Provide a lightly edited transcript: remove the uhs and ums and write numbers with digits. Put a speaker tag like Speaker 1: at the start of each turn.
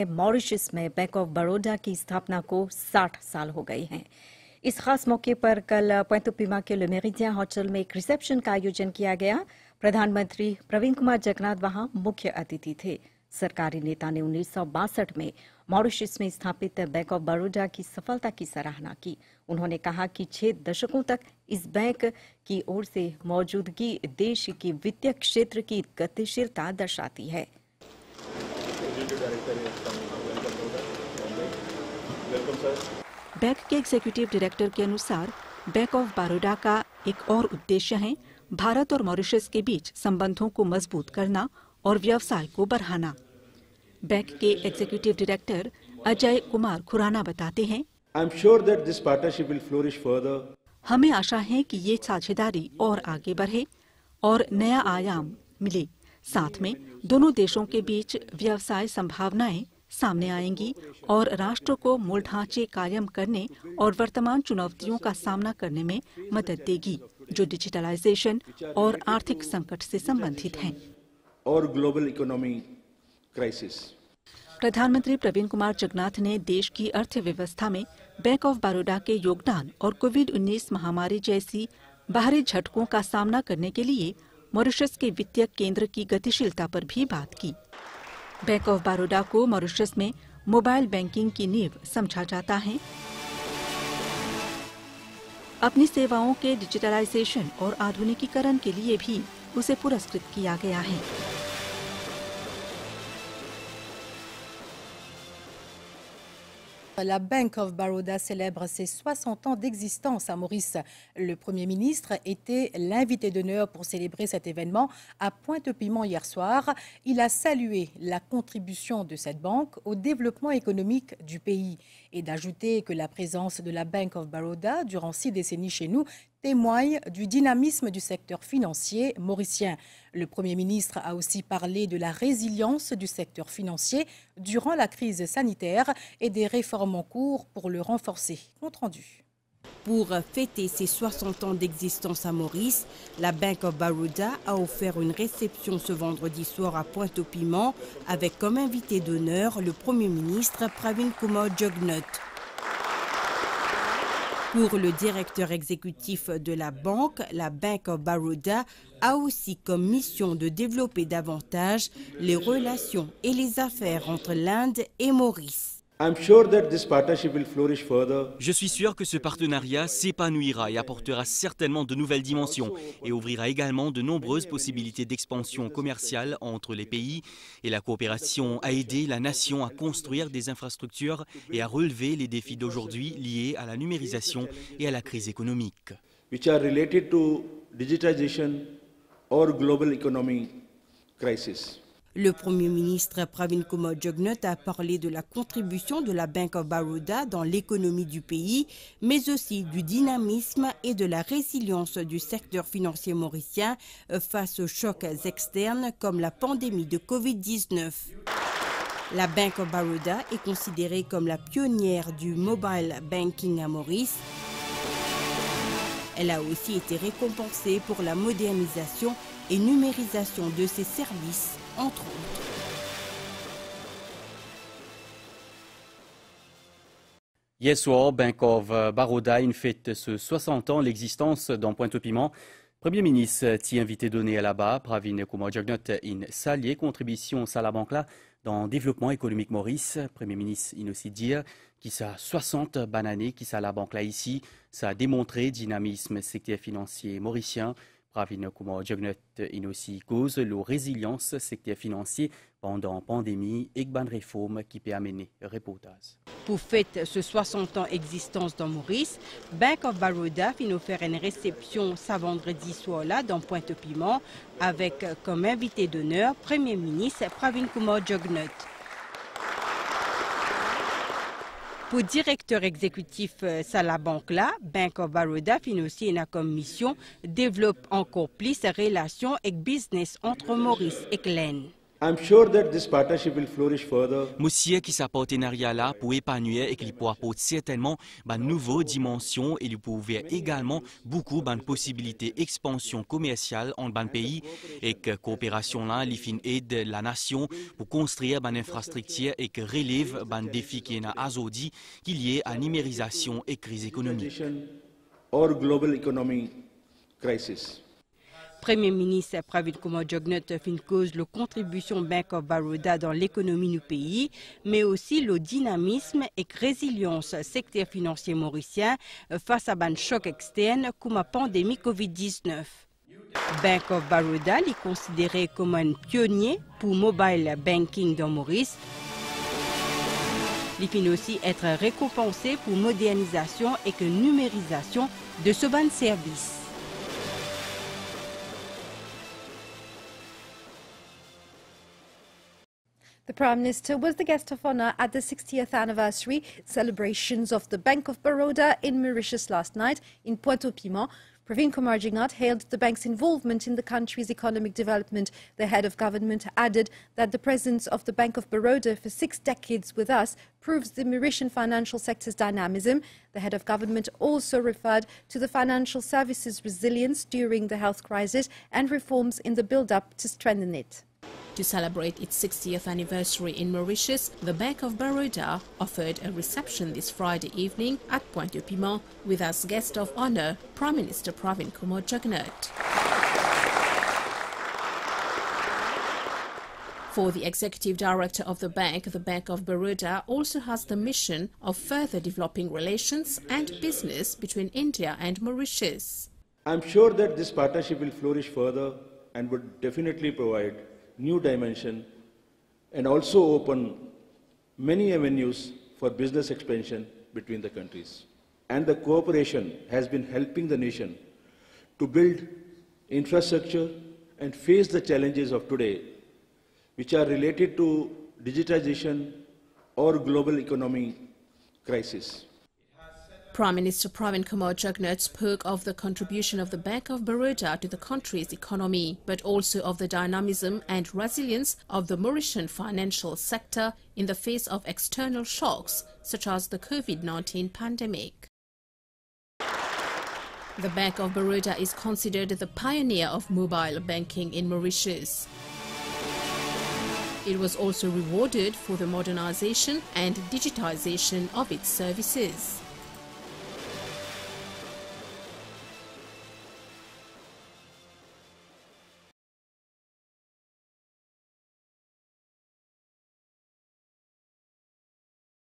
Speaker 1: मॉरिशस में bank of Baroda की स्थापना को 60 साल हो गए हैं। इस खास मौके पर कल पोइंतो पीमा के ले मेरिडियन होटल में एक रिसेप्शन का आयोजन किया गया। प्रधानमंत्री प्रवीण कुमार जगन्नाथ वहां मुख्य अतिथि थे। सरकारी नेता ने 1962 में मॉरिशस में स्थापित बैंक ऑफ बड़ौदा की सफलता की सराहना की। उन्होंने कहा कि 6 दशकों तक इस बैंक की ओर से मौजूदगी देश की वित्तीय क्षेत्र की गतिशीलता दर्शाती है।
Speaker 2: बैंक के एग्जीक्यूटिव डायरेक्टर के अनुसार बैंक ऑफ बड़ौदा का एक और उद्देश्य है भारत और मॉरिशस के बीच संबंधों को मजबूत करना और व्यवसाय को बढ़ाना। बैंक के एग्जीक्यूटिव डायरेक्टर अजय कुमार खुराना बताते हैं, हमें आशा है कि ये साझेदारी और आगे बढ़े और नया आयाम मिले। साथ में दोनों देशों के बीच व्यवसाय संभावनाएं सामने आएंगी और राष्ट्र को मूल ढांचे कायम करने और वर्तमान चुनौतियों का सामना करने में मदद देगी, जो डिजिटलाइजेशन और आर्थिक संकट से संबंधित हैं।
Speaker 3: और ग्लोबल इकोनॉमी क्राइसिस।
Speaker 2: प्रधानमंत्री प्रवीण कुमार जगन्नाथ ने देश की अर्थव्यवस्था में बैंक ऑफ बड़ौदा के योगदान और कोविड-19 महामारी जैसी बाहरी झटकों का सामना करने के लिए मॉरिशस के वित्तीय केंद्र की गतिशीलता पर भी बात की। बैंक ऑफ बड़ौदा को मॉरिशस में मोबाइल बैंकिंग की नींव समझा जाता है। अपनी सेवाओं के डिजिटलाइजेशन और आधुनिकीकरण के लिए भी उसे पुरस्कृत किया गया है।
Speaker 4: La Bank of Baroda célèbre ses 60 ans d'existence à Maurice. Le Premier ministre était l'invité d'honneur pour célébrer cet événement à Pointe-Piment hier soir. Il a salué la contribution de cette banque au développement économique du pays et d'ajouter que la présence de la Bank of Baroda durant 6 décennies chez nous témoigne du dynamisme du secteur financier mauricien. Le Premier ministre a aussi parlé de la résilience du secteur financier durant la crise sanitaire et des réformes en cours pour le renforcer. Compte rendu.
Speaker 5: Pour fêter ses 60 ans d'existence à Maurice, la Bank of Baroda a offert une réception ce vendredi soir à Pointe-au-Piment avec comme invité d'honneur le Premier ministre Pravin Kumar Jugnauth. Pour le directeur exécutif de la Bank of Baroda a aussi comme mission de développer davantage les relations et les affaires entre l'Inde et Maurice.
Speaker 6: Je suis sûr que ce partenariat s'épanouira et apportera certainement de nouvelles dimensions et ouvrira également de nombreuses possibilités d'expansion commerciale entre les pays. Et la coopération a aidé la nation à construire des infrastructures et à relever les défis d'aujourd'hui liés à la numérisation et à la crise économique.
Speaker 3: Which are related to digitization or global economic crisis.
Speaker 5: Le Premier ministre Pravin Kumar Jugnauth a parlé de la contribution de la Bank of Baroda dans l'économie du pays, mais aussi du dynamisme et de la résilience du secteur financier mauricien face aux chocs externes comme la pandémie de Covid-19. La Bank of Baroda est considérée comme la pionnière du mobile banking à Maurice. Elle a aussi été récompensée pour la modernisation et numérisation de ses services, entre autres.
Speaker 6: Hier soir, Bank of Baroda fête ce 60 ans l'existence dans Pointe-au-Piment. Premier ministre t'y invité donné à là-bas, Pravin Kumar Jugnauth in salué contribution à la banque là dans le développement économique Maurice. Premier ministre in aussi dire qu'il a 60 bananées qui ça la banque là ici, ça a démontré dynamisme secteur financier mauricien. Pravin Kumar Jugnauth in aussi cause la résilience secteur financier pendant la pandémie et bonne réforme qui peut amener reportage.
Speaker 5: Pour fêter ce 60 ans d'existence dans Maurice, Bank of Baroda a offert une réception ce vendredi soir là dans Pointe-au-Piment avec comme invité d'honneur Premier ministre Pravin Kumar Jugnauth. Pour le directeur exécutif de la banque là, Bank of Baroda aussi une comme mission développe encore plus les relations et business entre Maurice et Glen.
Speaker 3: I'm sure that this partnership will flourish further.
Speaker 7: Monsieur qui sa partenariat là pour épanouir et qu'il pourra apporter certainement une nouvelle dimension et il peut ouvrir également beaucoup de possibilités d'expansion commerciale en ban pays et que coopération là il fin aide la nation pour construire une infrastructure et que relève un défi qui est à aujourd'hui qui est lié à la numérisation et crise économique.
Speaker 3: Or global economic crisis.
Speaker 5: Premier ministre Pravin Kumar Jugnauth fin cause la contribution Bank of Baroda dans l'économie du pays, mais aussi le dynamisme et résilience secteur financier mauricien face à un choc externe comme la pandémie Covid-19. Bank of Baroda est considéré comme un pionnier pour mobile banking dans Maurice. Il finit aussi être récompensé pour modernisation et numérisation de ce ban service.
Speaker 8: The Prime Minister was the guest of honour at the 60th anniversary celebrations of the Bank of Baroda in Mauritius last night in Pointe-au-Piment. Pravin Kumar Jugnauth hailed the bank's involvement in the country's economic development. The head of government added that the presence of the Bank of Baroda for 6 decades with us proves the Mauritian financial sector's dynamism. The head of government also referred to the financial services resilience during the health crisis and reforms in the build-up to strengthen it.
Speaker 9: To celebrate its 60th anniversary in Mauritius, the Bank of Baroda offered a reception this Friday evening at Pointe-au-Piment with as guest of honour Prime Minister Pravin Kumar Jugnauth. For the Executive Director of the Bank of Baroda also has the mission of further developing relations and business between India and Mauritius.
Speaker 3: I'm sure that this partnership will flourish further and would definitely provide new dimension and also open many avenues for business expansion between the countries. And the cooperation has been helping the nation to build infrastructure and face the challenges of today, which are related to digitization or global economic crisis.
Speaker 9: Prime Minister Pravin Kumar Jugnauth spoke of the contribution of the Bank of Baroda to the country's economy, but also of the dynamism and resilience of the Mauritian financial sector in the face of external shocks, such as the COVID-19 pandemic. The Bank of Baroda is considered the pioneer of mobile banking in Mauritius. It was also rewarded for the modernization and digitization of its services.